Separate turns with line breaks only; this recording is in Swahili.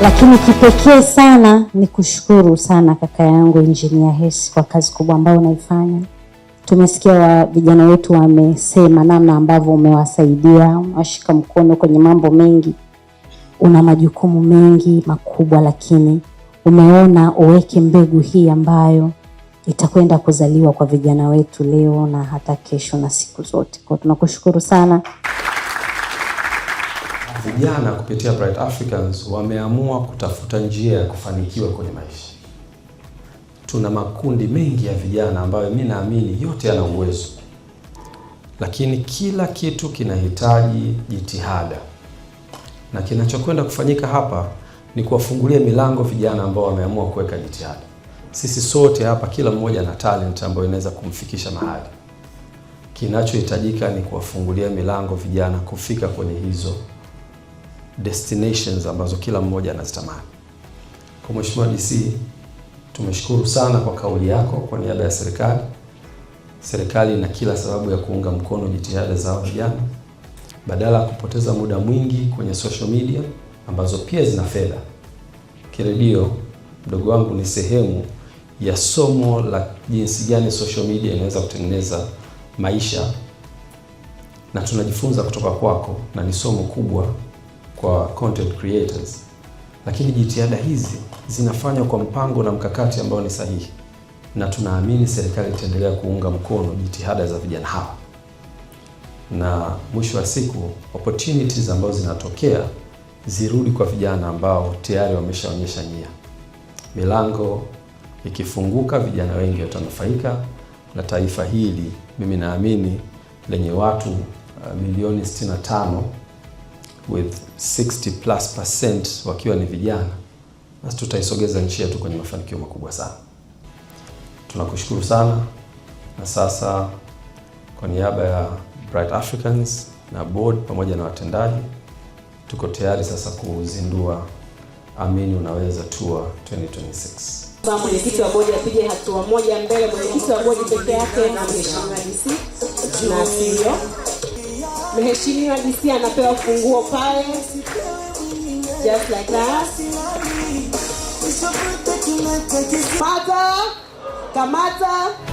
Lakini kipekee sana ni kushukuru sana kaka yangu Engineer Hersi kwa kazi kubwa ambayo unaifanya. Tumesikia vijana wetu wamesema namna ambavyo umewasaidia, washika mkono kwenye mambo mengi. Una majukumu mengi makubwa, lakini umeona uweke mbegu hii ambayo itakwenda kuzaliwa kwa vijana wetu leo na hata kesho na siku zote. Kwa tunakushukuru sana.
Vijana kupitia Bright Africans wameamua kutafuta njia ya kufanikiwa kwenye maisha. Tuna makundi mengi ya vijana ambayo mimi naamini yote yana uwezo, lakini kila kitu kinahitaji jitihada, na kinachokwenda kufanyika hapa ni kuwafungulia milango vijana ambao wameamua kuweka jitihada. Sisi sote hapa, kila mmoja na talent ambayo inaweza kumfikisha mahali. Kinachohitajika ni kuwafungulia milango vijana kufika kwenye hizo destinations ambazo kila mmoja anazitamani. Kwa Mheshimiwa DC, tumeshukuru sana kwa kauli yako kwa niaba ya serikali. Serikali ina kila sababu ya kuunga mkono jitihada za vijana, badala ya kupoteza muda mwingi kwenye social media ambazo pia zina fedha. Kiredio, mdogo wangu, ni sehemu ya somo la jinsi gani social media inaweza kutengeneza maisha, na tunajifunza kutoka kwako, na ni somo kubwa kwa content creators. Lakini jitihada hizi zinafanywa kwa mpango na mkakati ambao ni sahihi, na tunaamini serikali itaendelea kuunga mkono jitihada za vijana hawa, na mwisho wa siku opportunities ambazo zinatokea zirudi kwa vijana ambao tayari wameshaonyesha nia. Milango ikifunguka, vijana wengi watanufaika, na taifa hili mimi naamini lenye watu milioni 65 with 60+% wakiwa ni vijana, basi tutaisogeza nchi yetu kwenye mafanikio makubwa sana. Tunakushukuru sana, na sasa kwa niaba ya Bright Africans na board pamoja na watendaji, tuko tayari sasa kuzindua Amini Unaweza Tour 2026.
Mwenyekiti wa bodi apige hatua moja mbele, mwenyekiti wa bodi peke yake na Mheshimiwa DC na CEO. Mheshimiwa DC anapewa funguo pale, just like that. Kamata!